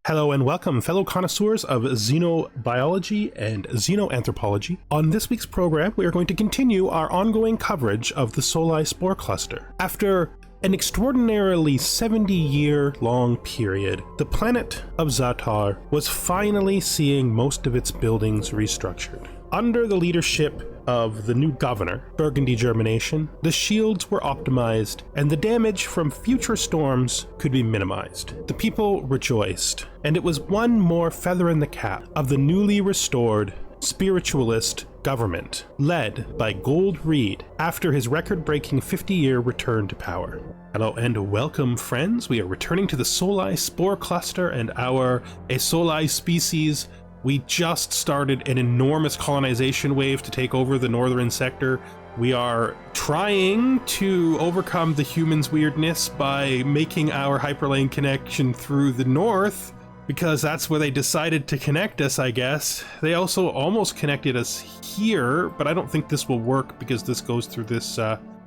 Hello and welcome, fellow connoisseurs of xenobiology and xenoanthropology. On this week's program, we are going to continue our ongoing coverage of the Soli Spore Cluster. After an extraordinarily 70-year-long period, the planet of Zatar was finally seeing most of its buildings restructured. Under the leadership of the new governor, Burgundy Germination, the shields were optimized and the damage from future storms could be minimized. The people rejoiced, and it was one more feather in the cap of the newly restored spiritualist government, led by Gold Reed after his record-breaking 50-year return to power. Hello and welcome, friends. We are returning to the Soli Spore Cluster and our Soli species. We just started an enormous colonization wave to take over the northern sector. We are trying to overcome the humans' weirdness by making our hyperlane connection through the north, because that's where they decided to connect us, I guess. They also almost connected us here, but I don't think this will work because this goes through this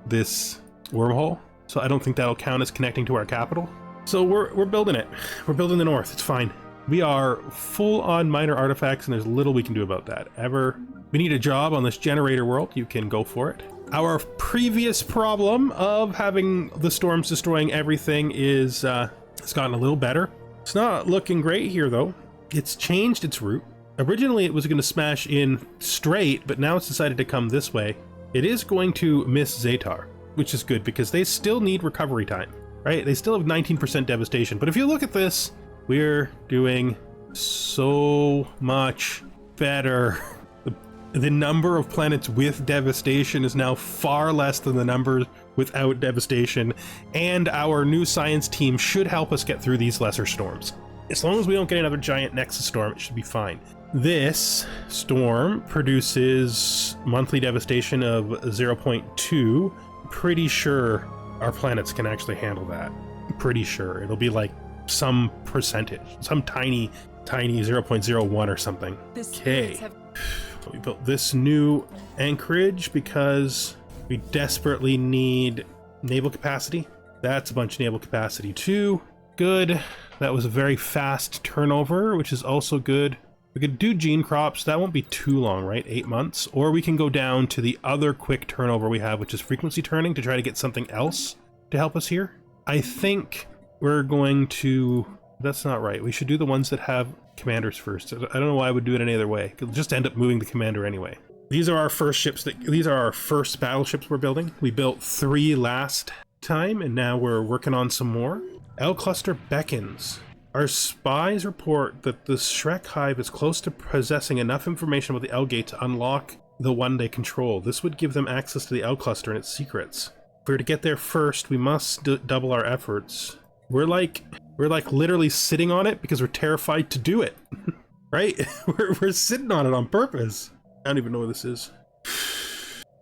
this wormhole. So I don't think that'll count as connecting to our capital. So we're building it. We're building the north. It's fine. We are full on minor artifacts, and there's little we can do about that. We need a job on this generator world, you can go for it. Our previous problem of having the storms destroying everything is it's gotten a little better. It's not looking great here though. It's changed its route. Originally it was going to smash in straight, but now it's decided to come this way. It is going to miss Zatar, which is good because they still need recovery time, right? They still have 19% devastation, but if you look at this, we're doing so much better. The number of planets with devastation is now far less than the number without devastation, and our new science team should help us get through these lesser storms. As long as we don't get another giant Nexus storm, it should be fine. This storm produces monthly devastation of 0.2. Pretty sure our planets can actually handle that. Pretty sure. It'll be like some percentage, some tiny 0.01 or something. Okay, we built this new anchorage because we desperately need naval capacity. That's a bunch of naval capacity too. Good. That was a very fast turnover, which is also good. We could do gene crops. That won't be too long, right? 8 months. Or we can go down to the other quick turnover we have, which is frequency turning, to try to get something else to help us here. I think we're going to... That's not right. We should do the ones that have commanders first. I don't know why I would do it any other way. It'll just end up moving the commander anyway. These are our first ships. These are our first battleships we're building. We built 3 last time, and now we're working on some more. L Cluster beckons. Our spies report that the Shrek Hive is close to possessing enough information about the L Gate to unlock the one they control. This would give them access to the L Cluster and its secrets. If we're to get there first, we must double our efforts. We're like literally sitting on it because we're terrified to do it, right? we're sitting on it on purpose. I don't even know what this is.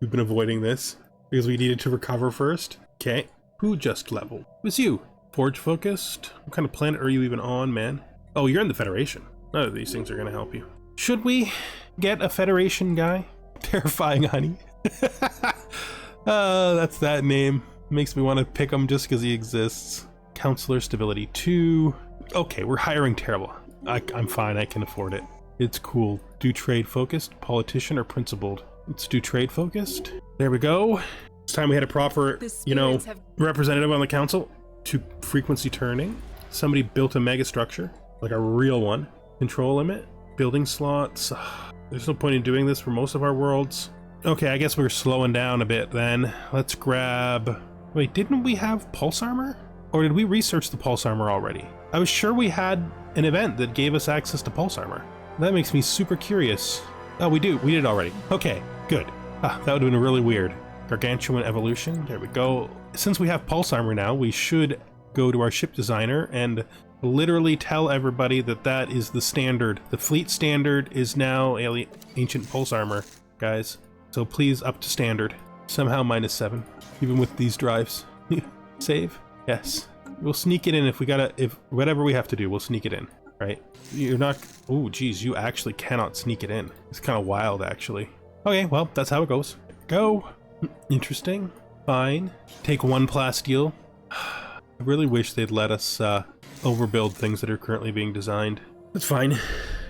We've been avoiding this because we needed to recover first. Okay, who just leveled? It was you. Forge focused. What kind of planet are you even on, man? Oh, you're in the Federation. None of these things are gonna help you. Should we get a Federation guy? Terrifying Honey. That's that name. Makes me want to pick him just because he exists. Counselor stability 2. Okay, we're hiring terrible. I'm fine, I can afford it. It's cool. Do trade focused, politician, or principled? Let's do trade focused. There we go. It's time we had a proper, representative on the council. To frequency turning. Somebody built a mega structure, like a real one. Control limit, building slots. There's no point in doing this for most of our worlds. Okay, I guess we're slowing down a bit then. Let's grab... Wait, didn't we have pulse armor? Or did we research the pulse armor already? I was sure we had an event that gave us access to pulse armor. That makes me super curious. Oh, we do. We did already. Okay, good. That would have been really weird. Gargantuan evolution. There we go. Since we have pulse armor now, we should go to our ship designer and literally tell everybody that that is the standard. The fleet standard is now ancient pulse armor, guys. So please up to standard. Somehow -7, even with these drives. Save. Yes, we'll sneak it in if whatever we have to do, we'll sneak it in, right? You're not, oh geez, you actually cannot sneak it in. It's kind of wild, actually. Okay, well, that's how it goes. Go. Interesting. Fine. Take 1 plasteel. I really wish they'd let us overbuild things that are currently being designed. That's fine.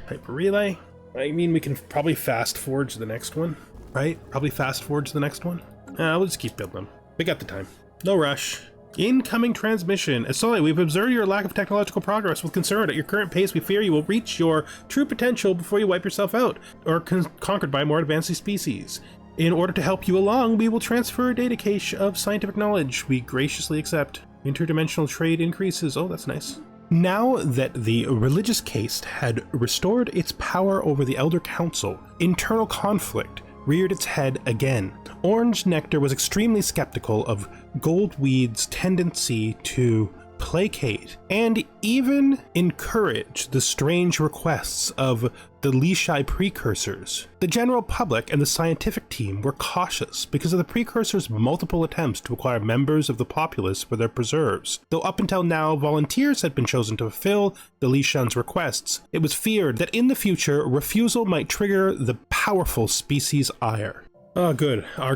Hyper relay. I mean, we can probably fast forge the next one, right? Probably fast forge the next one. We'll just keep building them. We got the time. No rush. Incoming transmission. Soli, we've observed your lack of technological progress with concern. At your current pace, we fear you will reach your true potential before you wipe yourself out, or conquered by more advanced species. In order to help you along, we will transfer a data cache of scientific knowledge. We graciously accept. Interdimensional trade increases. Oh, that's nice. Now that the religious caste had restored its power over the Elder Council, internal conflict reared its head again. Orange Nectar was extremely skeptical of Goldweed's tendency to placate and even encourage the strange requests of the Lishai precursors. The general public and the scientific team were cautious because of the precursors' multiple attempts to acquire members of the populace for their preserves. Though up until now volunteers had been chosen to fulfill the Lishan's requests, it was feared that in the future refusal might trigger the powerful species' ire. Oh, good. Our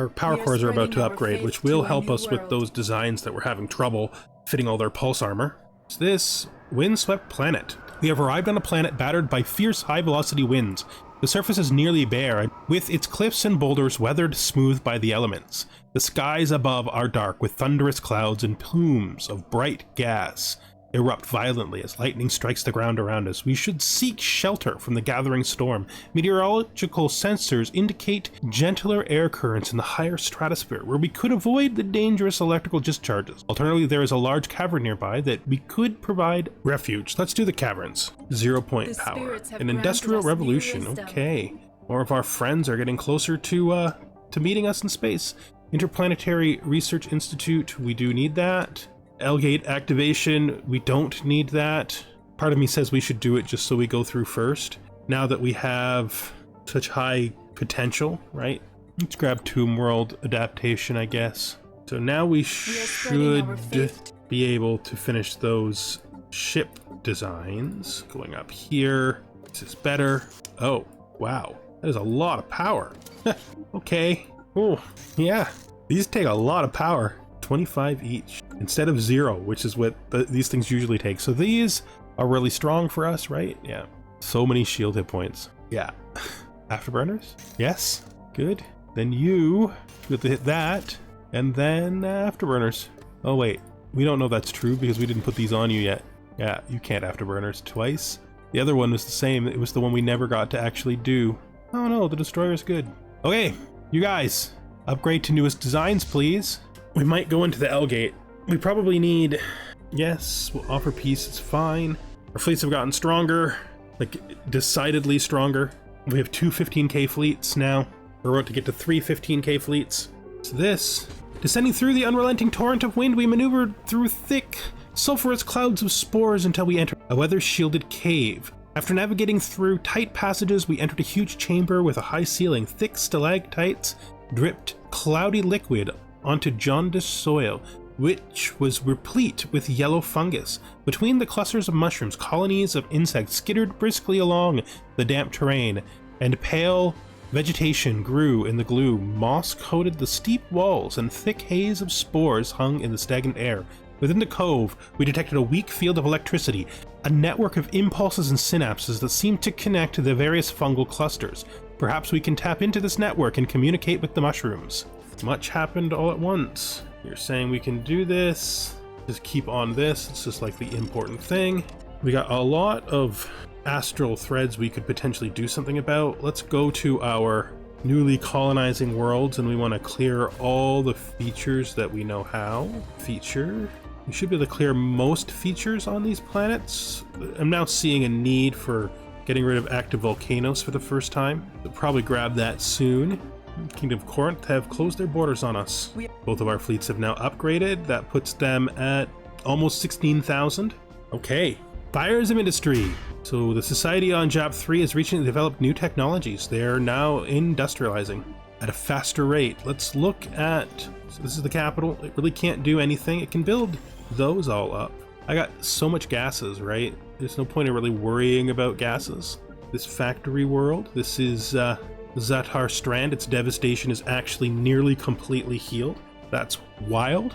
power cores are about to upgrade, which will help us with those designs that we're having trouble fitting all their pulse armor. It's this windswept planet. We have arrived on a planet battered by fierce high-velocity winds. The surface is nearly bare, with its cliffs and boulders weathered smooth by the elements. The skies above are dark, with thunderous clouds and plumes of bright gas erupt violently as lightning strikes the ground around us. We should seek shelter from the gathering storm. Meteorological sensors indicate gentler air currents in the higher stratosphere, where we could avoid the dangerous electrical discharges. Alternatively, there is a large cavern nearby that we could provide refuge. Let's do the caverns. 0-point power. An industrial revolution. Okay. More of our friends are getting closer to meeting us in space. Interplanetary Research Institute. We do need that. L-gate activation, we don't need that. Part of me says we should do it just so we go through first, now that we have such high potential, right? Let's grab Tomb World adaptation, I guess. So now we should be able to finish those ship designs. Going up here, this is better. Oh, wow, that is a lot of power. Okay, oh, yeah, these take a lot of power. 25 each instead of 0, which is what these things usually take. So these are really strong for us, right? Yeah. So many shield hit points. Yeah. Afterburners? Yes. Good. Then you have to hit that, and then afterburners. Oh wait, we don't know that's true because we didn't put these on you yet. Yeah, you can't afterburners twice. The other one was the same. It was the one we never got to actually do. Oh no, the destroyer's good. Okay, you guys, upgrade to newest designs, please. We might go into the L-gate. We probably need... Yes, we'll offer peace, it's fine. Our fleets have gotten stronger, like decidedly stronger. We have 2 15k fleets now. We're about to get to 3 15k fleets. So this, descending through the unrelenting torrent of wind, we maneuvered through thick, sulfurous clouds of spores until we entered a weather-shielded cave. After navigating through tight passages, we entered a huge chamber with a high ceiling. Thick stalactites dripped cloudy liquid onto jaundiced soil, which was replete with yellow fungus. Between the clusters of mushrooms, colonies of insects skittered briskly along the damp terrain, and pale vegetation grew in the gloom. Moss coated the steep walls, and thick haze of spores hung in the stagnant air. Within the cove, we detected a weak field of electricity, a network of impulses and synapses that seemed to connect to the various fungal clusters. Perhaps we can tap into this network and communicate with the mushrooms. Much happened all at once. You're saying we can do this. Just keep on this. It's just like the important thing. We got a lot of astral threads we could potentially do something about. Let's go to our newly colonizing worlds, and we want to clear all the features that we know how. Feature. We should be able to clear most features on these planets. I'm now seeing a need for getting rid of active volcanoes for the first time. We'll probably grab that soon. Kingdom of Corinth have closed their borders on us. Both of our fleets have now upgraded. That puts them at almost 16,000. Okay, fires of industry. So the society on Job 3 has recently developed new technologies. They're now industrializing at a faster rate. Let's look at, so this is the capital. It really can't do anything. It can build those all up. I got so much gases, right? There's no point in really worrying about gases. This factory world, this is Zatar Strand. Its devastation is actually nearly completely healed. That's wild.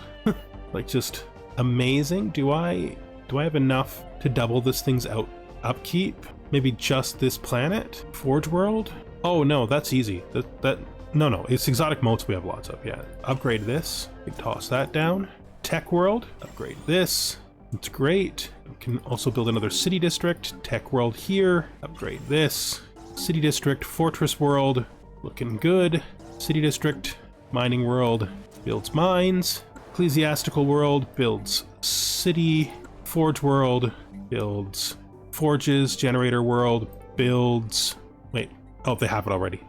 Like, just amazing. Do I have enough to double this thing's upkeep? Maybe just this planet? Forge World? Oh no, that's easy. No, it's exotic motes we have lots of, yeah. Upgrade this, we can toss that down. Tech World, upgrade this. It's great. We can also build another city district. Tech World here, upgrade this. City district, Fortress World, looking good. City district, Mining World, builds mines. Ecclesiastical World builds city. Forge World builds forges. Generator World builds... Wait, oh, they have it already.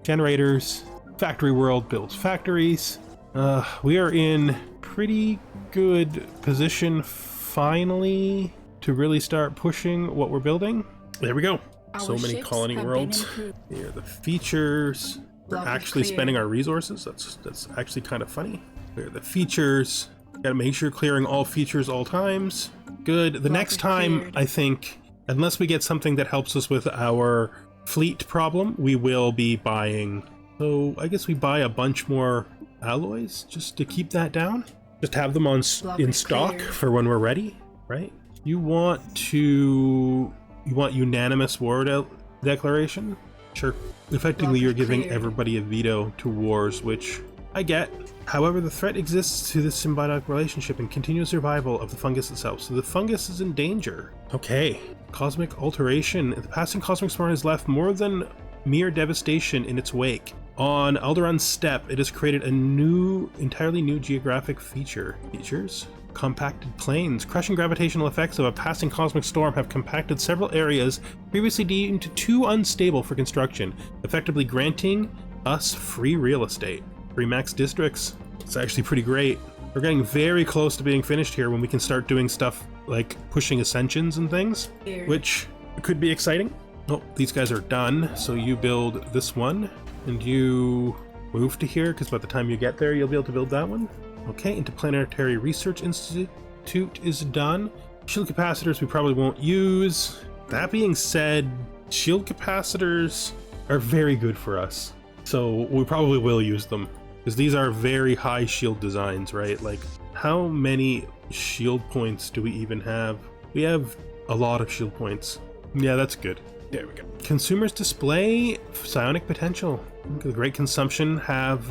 Generators. Factory World builds factories. We are in pretty good position finally to really start pushing what we're building. There we go. So many colony worlds. Here are the features. We're actually spending our resources. That's actually kind of funny. Here are the features. Gotta make sure clearing all features all times. Good. The next time, I think, unless we get something that helps us with our fleet problem, we will be buying. So I guess we buy a bunch more alloys just to keep that down. Just have them in stock for when we're ready, right? You want unanimous war declaration? Sure. Effectively, you're giving everybody a veto to wars, which I get. However, the threat exists to this symbiotic relationship and continuous survival of the fungus itself, so the fungus is in danger. Okay. Cosmic alteration. The passing cosmic storm has left more than mere devastation in its wake. On Alderaan Steppe, it has created a entirely new geographic features. Compacted plains. Crushing gravitational effects of a passing cosmic storm have compacted several areas previously deemed too unstable for construction, effectively granting us free real estate. Remax districts. It's actually pretty great. We're getting very close to being finished here when we can start doing stuff like pushing ascensions and things, which could be exciting. Oh, these guys are done. So you build this one and you move to here because by the time you get there, you'll be able to build that one. Okay, Interplanetary Research Institute is done. Shield capacitors we probably won't use. That being said, shield capacitors are very good for us. So we probably will use them because these are very high shield designs, right? Like how many shield points do we even have? We have a lot of shield points. Yeah, that's good. There we go. Consumers display psionic potential. The great consumption have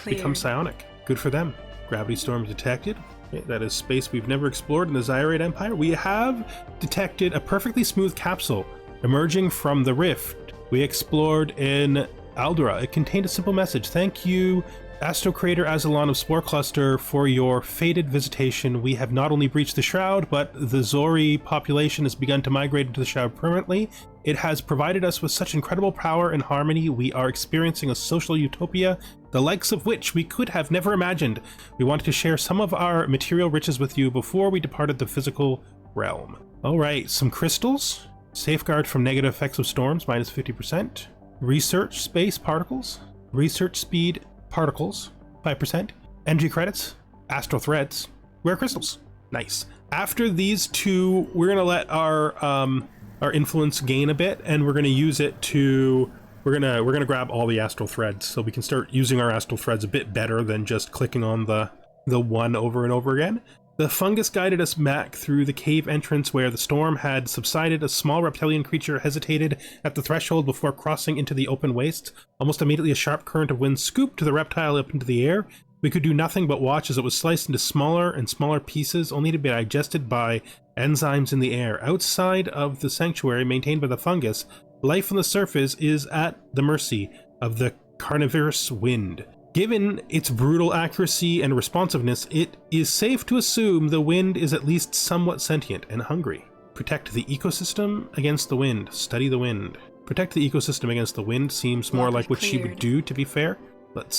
become psionic. Good for them. Gravity storm detected. Okay, that is space we've never explored in the Zyrate Empire. We have detected a perfectly smooth capsule emerging from the rift we explored in Aldera. It contained a simple message. Thank you, Astrocrater Azalon of Spore Cluster, for your fated visitation. We have not only breached the Shroud, but the Zori population has begun to migrate into the Shroud permanently. It has provided us with such incredible power and harmony. We are experiencing a social utopia, the likes of which we could have never imagined. We wanted to share some of our material riches with you before we departed the physical realm. All right, some crystals. Safeguard from negative effects of storms, minus 50%. Research space particles. Research speed particles, 5%. Energy credits. Astral threads. Rare crystals. Nice. After these two, we're gonna let our influence gain a bit, and we're gonna use it to. We're gonna grab all the astral threads, so we can start using our astral threads a bit better than just clicking on the one over and over again. The fungus guided us back through the cave entrance where the storm had subsided. A small reptilian creature hesitated at the threshold before crossing into the open waste. Almost immediately, a sharp current of wind scooped the reptile up into the air. We could do nothing but watch as it was sliced into smaller and smaller pieces, only to be digested by enzymes in the air. Outside of the sanctuary maintained by the fungus, life on the surface is at the mercy of the carnivorous wind. Given its brutal accuracy and responsiveness, it is safe to assume the wind is at least somewhat sentient and hungry. Protect the ecosystem against the wind. Study the wind. Protect the ecosystem against the wind seems more like what she would do, to be fair. Let's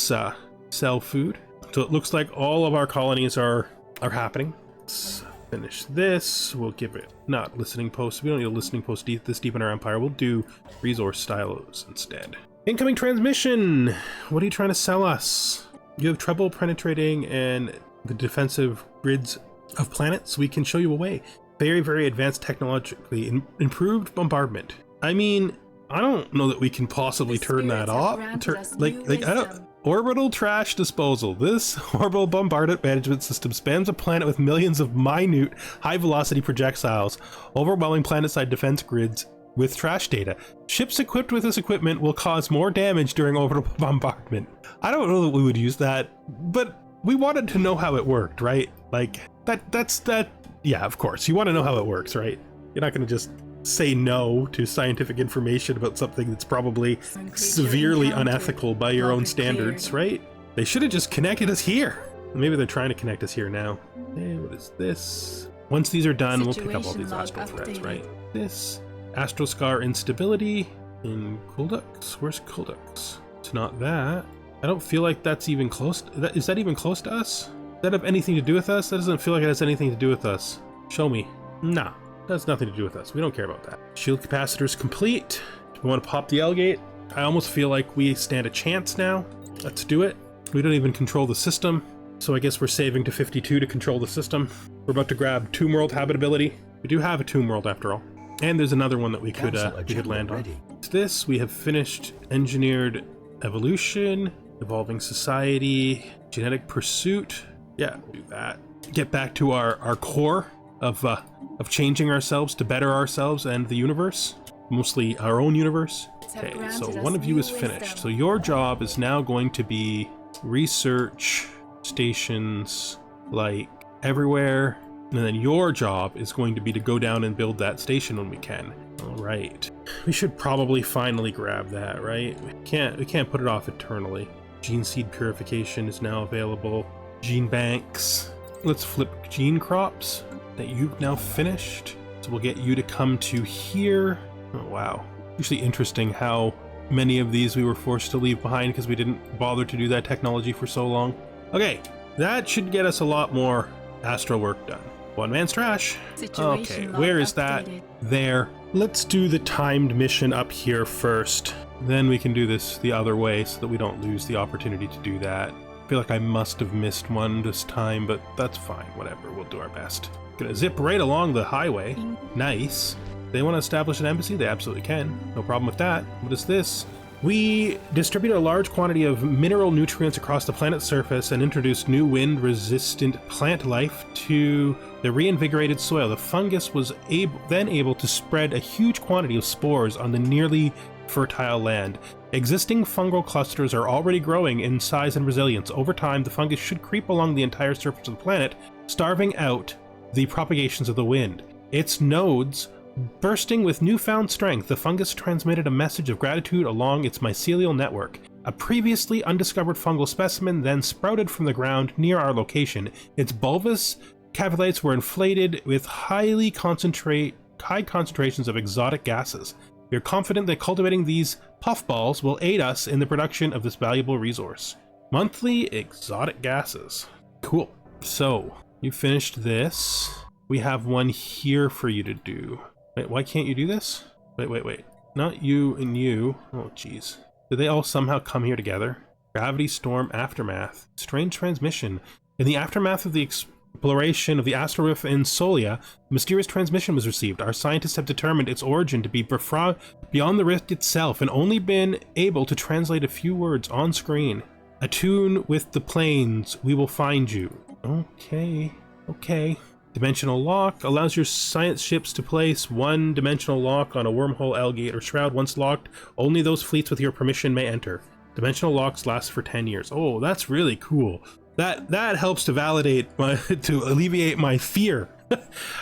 sell food. So it looks like all of our colonies are happening. Let's finish this. We'll give it not listening posts. We don't need a listening post this deep in our empire. We'll do resource stylos instead. Incoming transmission! What are you trying to sell us? You have trouble penetrating and the defensive grids of planets. We can show you a way. Very, very advanced technologically improved bombardment. I mean, I don't know that we can possibly turn that off. I don't. Orbital trash disposal. This orbital bombardment management system spams a planet with millions of minute, high-velocity projectiles, overwhelming planet-side defense grids with trash data. Ships equipped with this equipment will cause more damage during orbital bombardment. I don't know that we would use that, but we wanted to know how it worked, right? Like, that's yeah, of course. You want to know how it works, right? You're not going to just say no to scientific information about something that's probably severely unethical by your own standards, right? They should have just connected us here. Maybe they're trying to connect us here now. Hey, what is this? Once these are done, we'll pick up all these astral threads, right? This Astroscar instability in Coldux. Where's Coldux? It's not that. I don't feel like that's even close. Is that even close to us? Does that have anything to do with us? That doesn't feel like it has anything to do with us. Show me. Nah. That's nothing to do with us. We don't care about that. Shield capacitors complete. Do we want to pop the L-gate? I almost feel like we stand a chance now. Let's do it. We don't even control the system, so I guess we're saving to 52 to control the system. We're about to grab Tomb World habitability. We do have a Tomb World after all. And there's another one that we could land on. To this, we have finished engineered evolution, evolving society, genetic pursuit. Yeah, we'll do that. Get back to our core of changing ourselves to better ourselves and the universe, mostly our own universe. Okay, so one of you is finished. So your job is now going to be research stations like everywhere, and then your job is going to be to go down and build that station when we can. All right, we should probably finally grab that, right? We can't put it off eternally. Gene seed purification is now available. Gene banks. Let's flip gene crops. That you've now finished, so we'll get you to come to here. Oh wow, actually interesting how many of these we were forced to leave behind because we didn't bother to do that technology for so long. Okay, that should get us a lot more astral work done. One man's trash. Okay, where is that? There. Let's do the timed mission up here first, then we can do this the other way so that we don't lose the opportunity to do that. I feel like I must have missed one this time, but that's fine, whatever, we'll do our best. Gonna zip right along the highway. Nice. They want to establish an embassy? They absolutely can. No problem with that. What is this? We distribute a large quantity of mineral nutrients across the planet's surface and introduced new wind-resistant plant life to the reinvigorated soil. The fungus was then able to spread a huge quantity of spores on the nearly fertile land. Existing fungal clusters are already growing in size and resilience. Over time, the fungus should creep along the entire surface of the planet, starving out the propagations of the wind. Its nodes bursting with newfound strength, the fungus transmitted a message of gratitude along its mycelial network. A previously undiscovered fungal specimen then sprouted from the ground near our location. Its bulbous cavillates were inflated with high concentrations of exotic gases. We are confident that cultivating these puffballs will aid us in the production of this valuable resource. Monthly exotic gases. Cool. So, you finished this. We have one here for you to do. Wait, why can't you do this? Wait. Not you and you. Oh, jeez. Did they all somehow come here together? Gravity storm aftermath. Strange transmission. In the aftermath of the exploration of the astral rift in Solia, a mysterious transmission was received. Our scientists have determined its origin to be beyond the rift itself and only been able to translate a few words on screen. Attune with the planes. We will find you. Okay. Dimensional lock allows your science ships to place one dimensional lock on a wormhole, L-gate, or shroud. Once locked, only those fleets with your permission may enter. Dimensional locks last for 10 years. Oh, that's really cool. That helps to to alleviate my fear,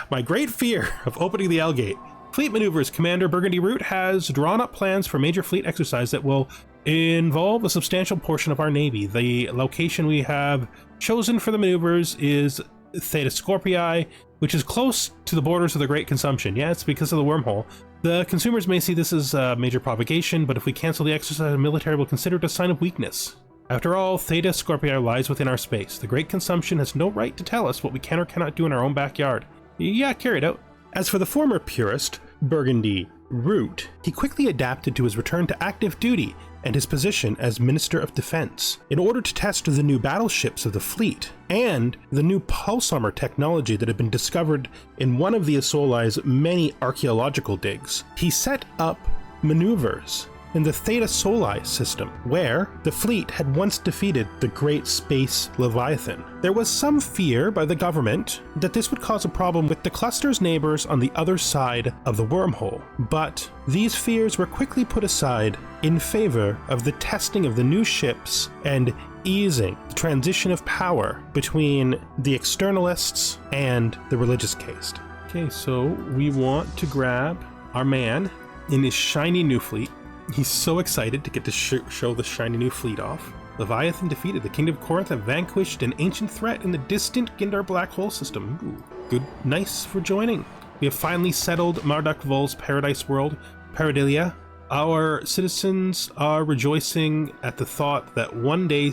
my great fear of opening the L-gate. Fleet maneuvers. Commander Burgundy Root has drawn up plans for major fleet exercise that will involve a substantial portion of our navy. The location we have chosen for the maneuvers is Theta Scorpii, which is close to the borders of the Great Consumption. Yeah, it's because of the wormhole. The consumers may see this as a major provocation, but if we cancel the exercise, the military will consider it a sign of weakness. After all, Theta Scorpii lies within our space. The Great Consumption has no right to tell us what we can or cannot do in our own backyard. Yeah, carry it out. As for the former purist, Burgundy Root, he quickly adapted to his return to active duty and his position as Minister of Defense in order to test the new battleships of the fleet and the new pulse armor technology that had been discovered in one of the Soli's many archaeological digs. He set up maneuvers in the Theta Soli system, where the fleet had once defeated the Great Space Leviathan. There was some fear by the government that this would cause a problem with the cluster's neighbors on the other side of the wormhole, but these fears were quickly put aside in favor of the testing of the new ships and easing the transition of power between the externalists and the religious caste. Okay, so we want to grab our man in his shiny new fleet. He's so excited to get to show the shiny new fleet off. Leviathan defeated. The Kingdom of Corinth have vanquished an ancient threat in the distant Gindar black hole system. Ooh, good, nice for joining. We have finally settled Marduk Vol's paradise world, Paradilia. Our citizens are rejoicing at the thought that one day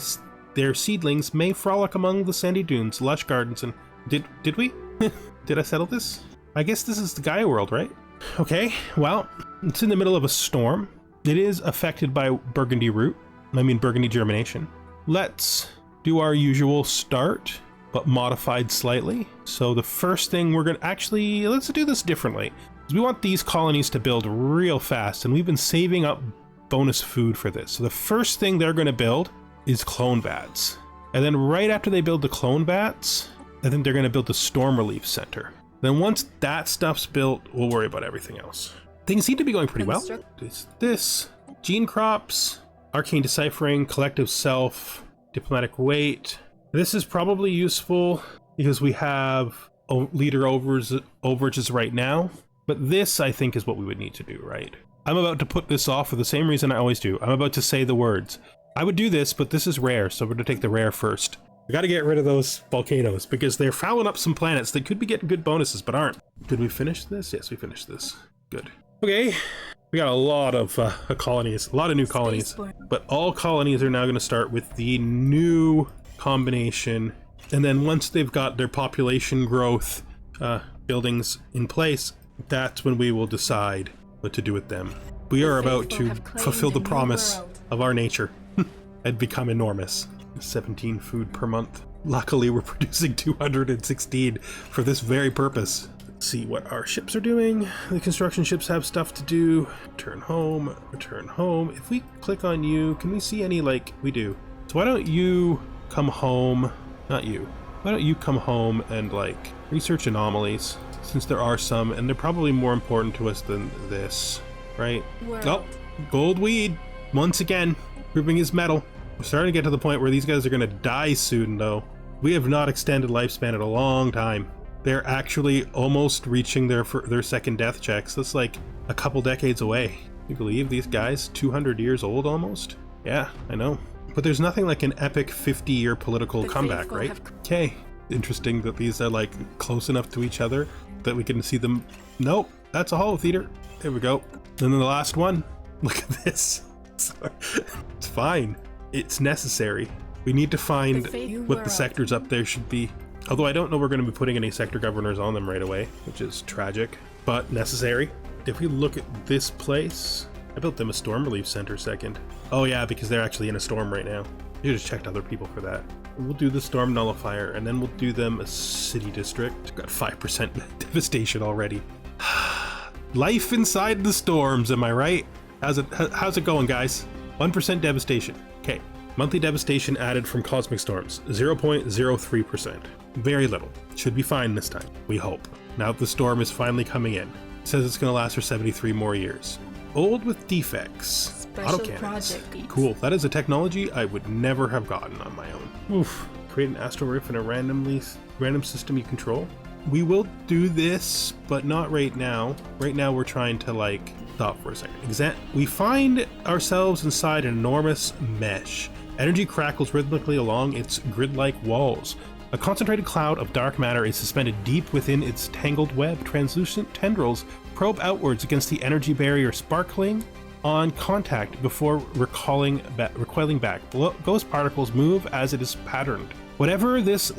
their seedlings may frolic among the sandy dunes, lush gardens, and... Did we? Did I settle this? I guess this is the Gaia world, right? Okay, well, it's in the middle of a storm. It is affected by Burgundy germination. Let's do our usual start, but modified slightly. So the first thing we're gonna actually, let's do this differently. We want these colonies to build real fast, and we've been saving up bonus food for this. So the first thing they're gonna build is clone vats. And then right after they build the clone vats, I think they're gonna build the storm relief center. Then once that stuff's built, we'll worry about everything else. Things seem to be going pretty well. This, gene crops, arcane deciphering, collective self, diplomatic weight. This is probably useful because we have leader overages right now, but this I think is what we would need to do, right? I'm about to put this off for the same reason I always do. I'm about to say the words. I would do this, but this is rare, so we're gonna take the rare first. We gotta get rid of those volcanoes because they're fouling up some planets that could be getting good bonuses, but aren't. Did we finish this? Yes, we finished this. Good. Okay, we got a lot of colonies, a lot of new colonies, but all colonies are now going to start with the new combination, and then once they've got their population growth buildings in place, that's when we will decide what to do with them. We are about to fulfill the promise of our nature and become enormous. 17 food per month. Luckily, we're producing 216 for this very purpose. See what our ships are doing. The construction ships have stuff to do. Return home, return home. If we click on you, can we see any, like, we do. So why don't you come home, not you. Why don't you come home and like research anomalies, since there are some, and they're probably more important to us than this, right? Oh, gold weed, once again, proving his metal. We're starting to get to the point where these guys are gonna die soon though. We have not extended lifespan in a long time. They're actually almost reaching their second death checks. That's like a couple decades away. You believe these guys 200 years old almost? Yeah, I know. But there's nothing like an epic 50-year political comeback, right? Okay, interesting that these are like close enough to each other that we can see them. Nope, that's a holo theater. There we go. And then the last one. Look at this. It's fine. It's necessary. We need to find what the sectors up there should be. Although I don't know we're going to be putting any sector governors on them right away, which is tragic, but necessary. If we look at this place, I built them a storm relief center second. Oh yeah, because they're actually in a storm right now. You just checked other people for that. We'll do the storm nullifier, and then we'll do them a city district. Got 5% devastation already. Life inside the storms, am I right? How's it going, guys? 1% devastation. Okay. Monthly devastation added from cosmic storms, 0.03%. Very little. Should be fine this time, we hope. Now that the storm is finally coming in. It says it's going to last for 73 more years. Old with defects. Autocannons. Cool. That is a technology I would never have gotten on my own. Oof. Create an astral rift in a random system you control. We will do this, but not right now. Right now we're trying to like stop for a second. We find ourselves inside an enormous mesh. Energy crackles rhythmically along its grid-like walls. A concentrated cloud of dark matter is suspended deep within its tangled web. Translucent tendrils probe outwards against the energy barrier, sparkling on contact before recoiling back. Ghost particles move as it is patterned. Whatever this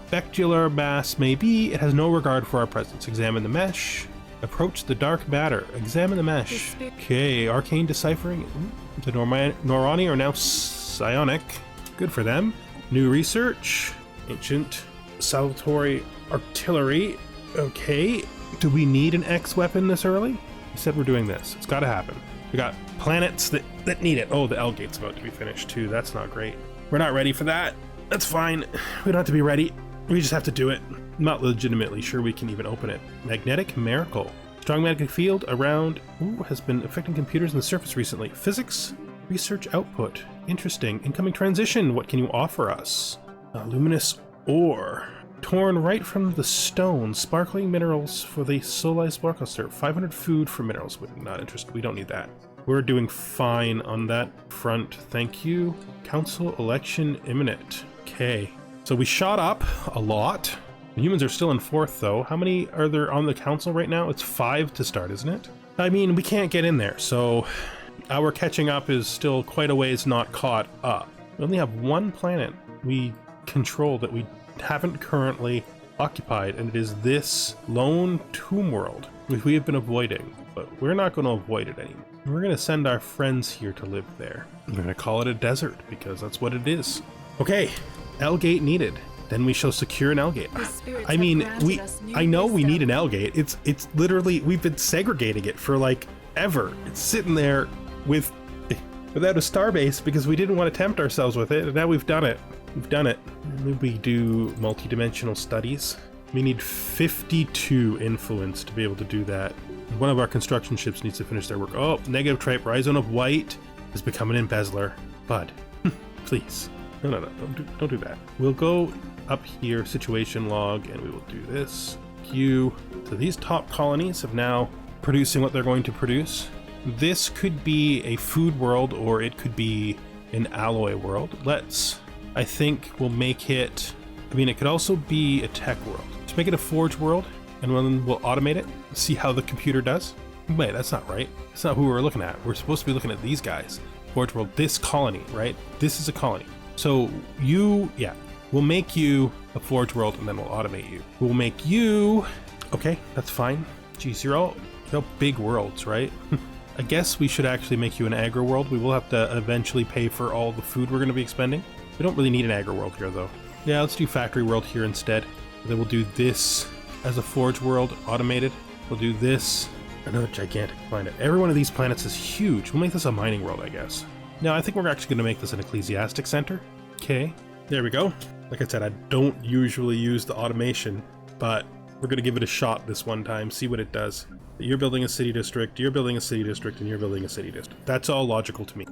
specular mass may be, it has no regard for our presence. Examine the mesh. Approach the dark matter. Examine the mesh. Okay, arcane deciphering. The Norani are now psionic. Good for them. New research. Ancient salvatory artillery. Okay. Do we need an X weapon this early? I said we're doing this. It's got to happen. We got planets that need it. Oh, the L gate's about to be finished too. That's not great. We're not ready for that. That's fine. We don't have to be ready. We just have to do it. I'm not legitimately sure we can even open it. Magnetic Miracle. Strong magnetic field around has been affecting computers on the surface recently. Physics research output. Interesting. Incoming transition. What can you offer us? Luminous ore. Torn right from the stone. Sparkling minerals for the Soli Spore Cluster. 500 food for minerals. We're not interested. We don't need that. We're doing fine on that front. Thank you. Council election imminent. Okay. So we shot up a lot. The humans are still in 4th though. How many are there on the council right now? It's 5 to start, isn't it? I mean, we can't get in there, so our catching up is still quite a ways not caught up. We only have one planet we control that we haven't currently occupied, and it is this lone tomb world, which we have been avoiding, but we're not going to avoid it anymore. We're going to send our friends here to live there. We're going to call it a desert because that's what it is. Okay, L gate needed. Then we shall secure an L gate. I mean, I know we need an L gate. It's literally, we've been segregating it for like ever. It's sitting there without a starbase because we didn't want to tempt ourselves with it, and now we've done it. We've done it. Maybe we do multi-dimensional studies. We need 52 influence to be able to do that. One of our construction ships needs to finish their work. Oh, negative tripe, Rhizome of White is becoming an embezzler. Bud, please. No, don't do that. We'll go up here, situation log, and we will do this. Q. So these top colonies have now producing what they're going to produce. This could be a food world or it could be an alloy world. I think we'll make it, it could also be a tech world. Let's make it a forge world, and then we'll automate it, see how the computer does. Wait, that's not right. That's not who we're looking at. We're supposed to be looking at these guys. Forge world, this colony, right? This is a colony. So we'll make you a forge world and then we'll automate you. We'll make you, okay, that's fine. Geez, you're all big worlds, right? I guess we should actually make you an agro world. We will have to eventually pay for all the food we're going to be expending. We don't really need an agro world here though. Yeah, let's do factory world here instead. Then we'll do this as a forge world, automated. We'll do this, another gigantic planet. Every one of these planets is huge. We'll make this a mining world, I guess. No, I think we're actually going to make this an ecclesiastic center. Okay, there we go. Like I said, I don't usually use the automation, but we're going to give it a shot this one time, see what it does. You're building a city district, you're building a city district, and you're building a city district. That's all logical to me.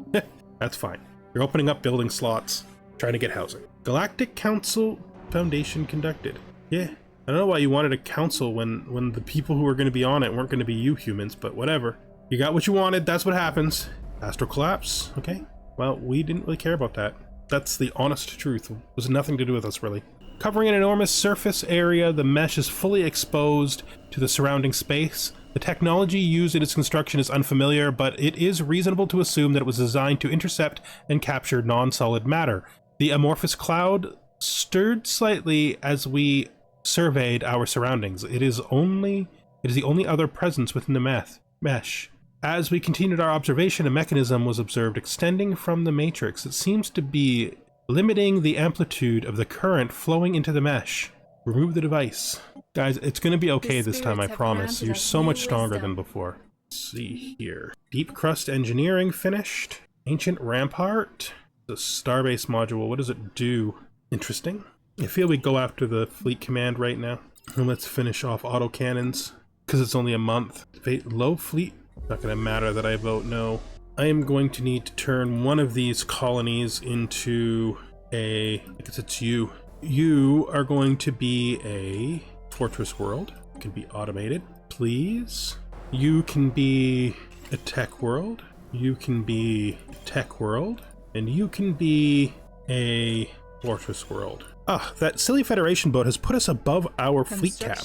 That's fine. You're opening up building slots, trying to get housing. Galactic Council Foundation conducted. Yeah, I don't know why you wanted a council when the people who were going to be on it weren't going to be you humans, but whatever. You got what you wanted, that's what happens. Astral collapse, okay. Well, we didn't really care about that. That's the honest truth. It was nothing to do with us, really. Covering an enormous surface area, the mesh is fully exposed to the surrounding space. The technology used in its construction is unfamiliar, but it is reasonable to assume that it was designed to intercept and capture non-solid matter. The amorphous cloud stirred slightly as we surveyed our surroundings. It is the only other presence within the mesh. As we continued our observation, a mechanism was observed extending from the matrix. It seems to be limiting the amplitude of the current flowing into the mesh. Remove the device. Guys, it's going to be okay this time, I promise. You're so much stronger than before. Let's see here. Deep crust engineering finished. Ancient rampart. The starbase module, what does it do? Interesting. I feel we go after the fleet command right now. And let's finish off autocannons, because it's only a month. Low fleet. Not going to matter that I vote no. I am going to need to turn one of these colonies into I guess it's you. You are going to be a fortress world. You can be automated, please. You can be a tech world. You can be tech world. And you can be a fortress world. Ah, that silly Federation boat has put us above our fleet cap.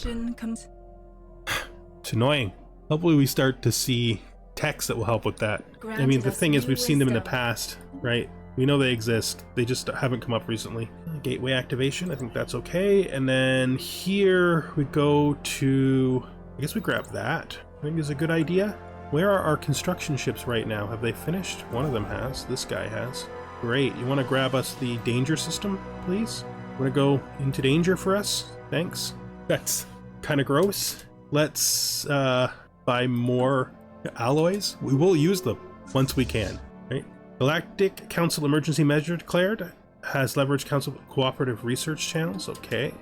It's annoying. Hopefully we start to see techs that will help with that. I mean, the thing is, we've seen them in the past, right? We know they exist. They just haven't come up recently. Gateway activation, I think that's okay. And then here we go to, I guess we grab that. I think is a good idea. Where are our construction ships right now? Have they finished? One of them has. This guy has. Great. You want to grab us the danger system, please? Want to go into danger for us? Thanks. That's kind of gross. Let's buy more alloys. We will use them. once we can, right? Galactic Council emergency measure declared. Has leveraged Council cooperative research channels. Okay.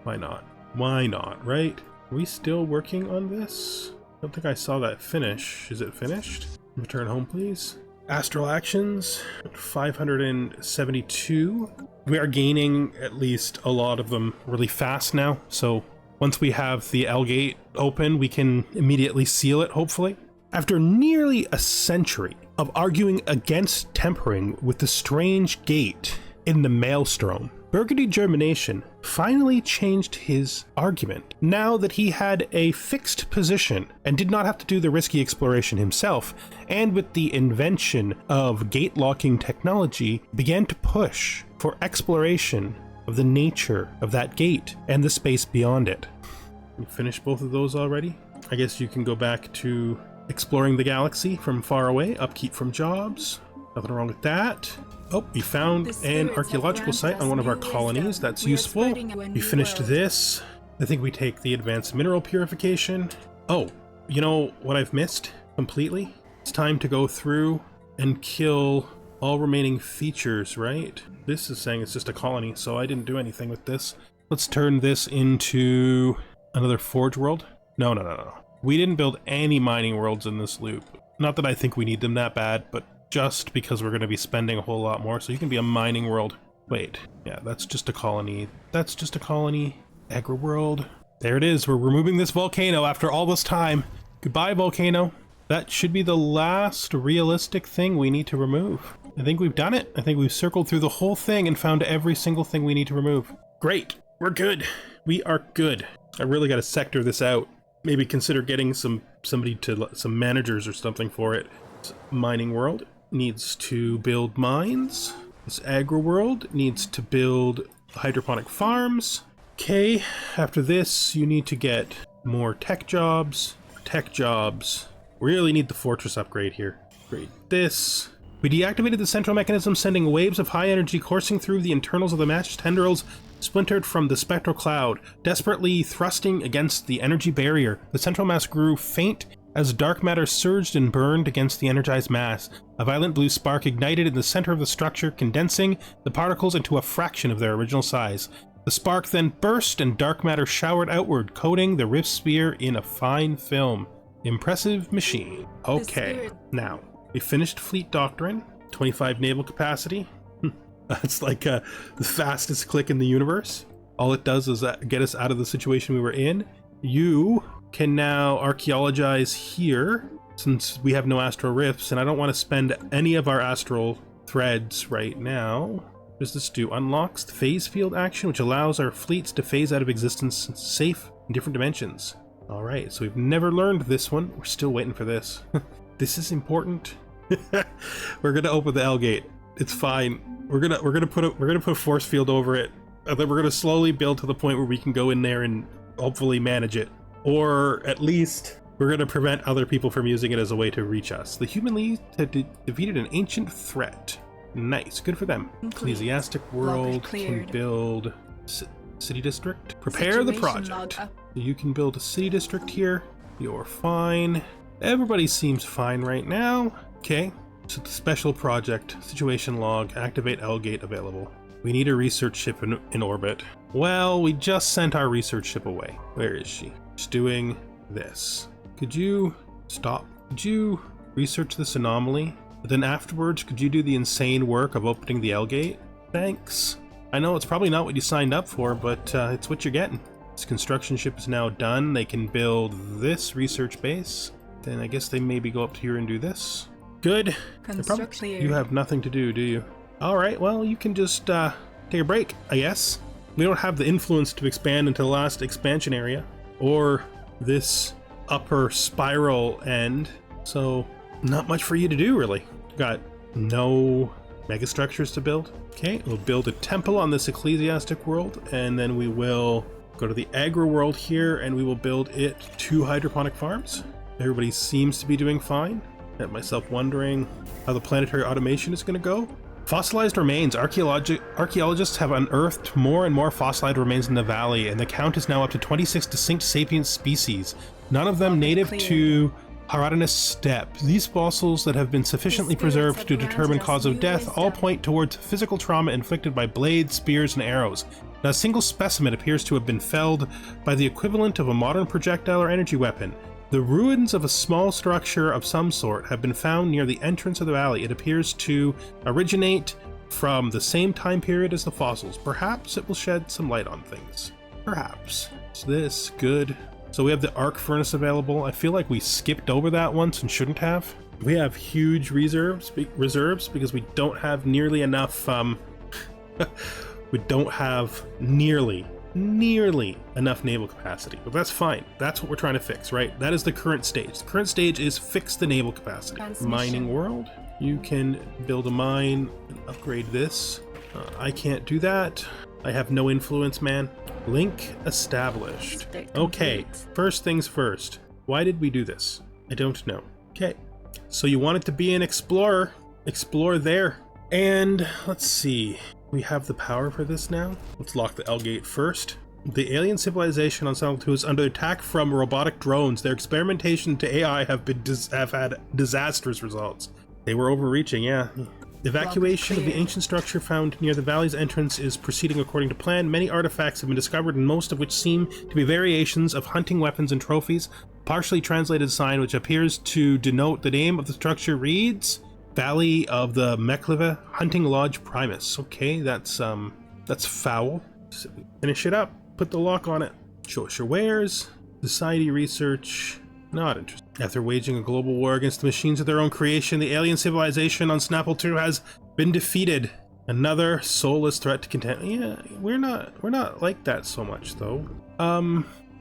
Why not? Why not, right? Are we still working on this? I don't think I saw that finish. Is it finished? Return home, please. Astral actions, 572. We are gaining at least a lot of them really fast now. So once we have the L gate open, we can immediately seal it, hopefully. After nearly a century of arguing against tempering with the strange gate in the Maelstrom, Burgundy Germination finally changed his argument now that he had a fixed position and did not have to do the risky exploration himself, and with the invention of gate locking technology, began to push for exploration of the nature of that gate and the space beyond it. You finished both of those already? I guess you can go back to exploring the galaxy from far away, upkeep from jobs. Nothing wrong with that. Oh, we found an archaeological site on one of our colonies. That's useful. We finished this. I think we take the advanced mineral purification. Oh, you know what I've missed completely? It's time to go through and kill all remaining features, right? This is saying it's just a colony, so I didn't do anything with this. Let's turn this into another forge world. No. We didn't build any mining worlds in this loop. Not that I think we need them that bad, but just because we're going to be spending a whole lot more. So you can be a mining world. Wait, yeah, that's just a colony. That's just a colony. Agri world. There it is. We're removing this volcano after all this time. Goodbye, volcano. That should be the last realistic thing we need to remove. I think we've done it. I think we've circled through the whole thing and found every single thing we need to remove. Great. We're good. We are good. I really got to sector this out. Maybe consider getting some managers or something for it. Mining world needs to build mines. This agri world needs to build hydroponic farms. Okay, after this you need to get more tech jobs. Really need the fortress upgrade here. Upgrade this. We deactivated the central mechanism, sending waves of high energy coursing through the internals of the matched tendrils splintered from the spectral cloud, desperately thrusting against the energy barrier. The central mass grew faint as dark matter surged and burned against the energized mass. A violent blue spark ignited in the center of the structure, condensing the particles into a fraction of their original size. The spark then burst and dark matter showered outward, coating the rift sphere in a fine film. Impressive machine. Okay, now, we finished fleet doctrine, 25 naval capacity. That's like the fastest click in the universe. All it does is get us out of the situation we were in. You can now archaeologize here, since we have no astral rifts, and I don't want to spend any of our astral threads right now. What does this do? Unlocks the phase field action, which allows our fleets to phase out of existence safe in different dimensions. All right, so we've never learned this one. We're still waiting for this. This is important. We're gonna open the L gate. It's fine. We're gonna put a force field over it, and then we're gonna slowly build to the point where we can go in there and hopefully manage it, or at least we're gonna prevent other people from using it as a way to reach us. The human league had defeated an ancient threat. Nice, good for them. Ecclesiastic world can build city district. Prepare the project. You can build a city district here. You're fine. Everybody seems fine right now. Okay. So the special project, situation log, activate L gate available. We need a research ship in orbit. Well, we just sent our research ship away. Where is she? She's doing this. Could you stop? Could you research this anomaly? But then afterwards, could you do the insane work of opening the L gate? Thanks. I know it's probably not what you signed up for, but it's what you're getting. This construction ship is now done. They can build this research base. Then I guess they maybe go up here and do this. Good. You have nothing to do you? Alright, well, you can just take a break, I guess. We don't have the influence to expand into the last expansion area, or this upper spiral end, so not much for you to do, really. Got no megastructures to build. Okay, we'll build a temple on this ecclesiastic world, and then we will go to the agri world here, and we will build it 2 hydroponic farms. Everybody seems to be doing fine. I have myself wondering how the planetary automation is going to go. Fossilized remains. Archaeologists have unearthed more and more fossilized remains in the valley, and the count is now up to 26 distinct sapient species, none of them native to Haratinus steppe. These fossils that have been sufficiently preserved to determine cause of death all point towards physical trauma inflicted by blades, spears, and arrows. Now, a single specimen appears to have been felled by the equivalent of a modern projectile or energy weapon. The ruins of a small structure of some sort have been found near the entrance of the valley. It appears to originate from the same time period as the fossils. Perhaps it will shed some light on things. Perhaps. Is this good? So we have the arc furnace available. I feel like we skipped over that once and shouldn't have. We have huge reserves because we don't have nearly enough, we don't have nearly enough naval capacity, but that's fine. That's what we're trying to fix, right? That is the current stage. The current stage is fix the naval capacity. Mining world. You can build a mine and upgrade this. I can't do that. I have no influence, man. Link established. Okay, first things first. Why did we do this? I don't know. Okay, so you wanted to be an explorer. Explore there. And let's see. We have the power for this now. Let's lock the L gate first. The alien civilization on Sentinel 2 is under attack from robotic drones. Their experimentation to AI have had disastrous results. They were overreaching, yeah. Evacuation of the ancient structure found near the valley's entrance is proceeding according to plan. Many artifacts have been discovered, and most of which seem to be variations of hunting weapons and trophies. Partially translated sign, which appears to denote the name of the structure, reads Valley of the Mekliva Hunting Lodge Primus. Okay, that's foul. So finish it up. Put the lock on it. Show us your wares. Society research. Not interesting. After waging a global war against the machines of their own creation, the alien civilization on Snapple 2 has been defeated. Another soulless threat to contend. Yeah, we're not like that so much though.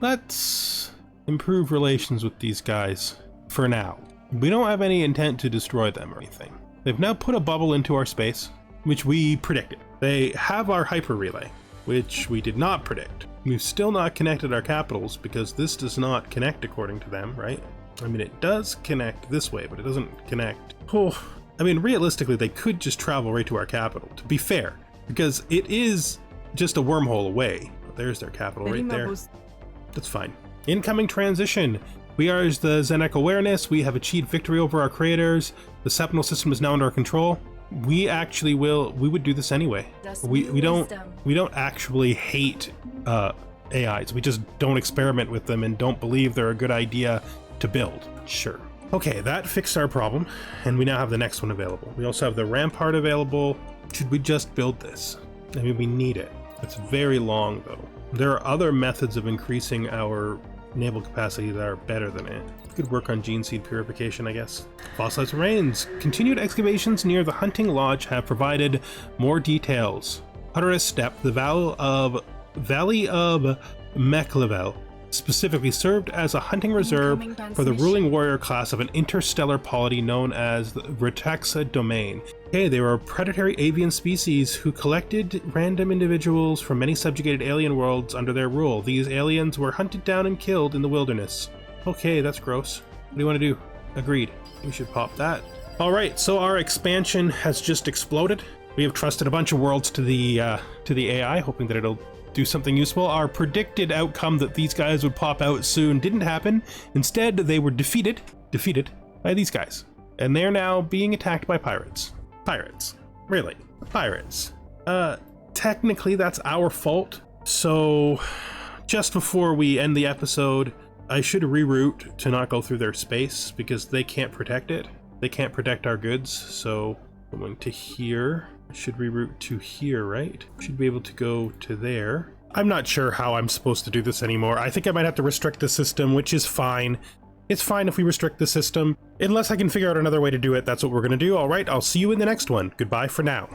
Let's improve relations with these guys for now. We don't have any intent to destroy them or anything. They've now put a bubble into our space, which we predicted. They have our hyper relay, which we did not predict. We've still not connected our capitals because this does not connect according to them, right? I mean, it does connect this way, but it doesn't connect. Oh, I mean, realistically, they could just travel right to our capital, to be fair, because it is just a wormhole away. There's their capital right there. That's fine. Incoming transition. We are the Zenek awareness. We have achieved victory over our creators. The Sepinal system is now under our control. We actually we would do this anyway. We don't actually hate AIs. We just don't experiment with them and don't believe they're a good idea to build. Sure. Okay, that fixed our problem, and we now have the next one available. We also have the rampart available. Should we just build this? I mean, we need it. It's very long though. There are other methods of increasing our naval capacity that are better than it. Good work on gene seed purification, I guess. Fossilized remains. Continued excavations near the hunting lodge have provided more details. Hutterus Steppe, the Valley of Meklivel, specifically served as a hunting reserve for the ruling warrior class of an interstellar polity known as the Vertexa Domain. Okay, they were a predatory avian species who collected random individuals from many subjugated alien worlds under their rule. These aliens were hunted down and killed in the wilderness. Okay, that's gross. What do you want to do? Agreed. We should pop that. All right, so our expansion has just exploded. We have trusted a bunch of worlds to the AI, hoping that it'll do something useful. Our predicted outcome that these guys would pop out soon didn't happen. Instead, they were defeated by these guys. And they're now being attacked by pirates. Pirates. Really? Pirates. Technically, that's our fault. So, just before we end the episode, I should reroute to not go through their space because they can't protect it. They can't protect our goods, so going to here. I should reroute to here, right? Should be able to go to there. I'm not sure how I'm supposed to do this anymore. I think I might have to restrict the system, which is fine. It's fine if we restrict the system. Unless I can figure out another way to do it, that's what we're going to do. All right, I'll see you in the next one. Goodbye for now.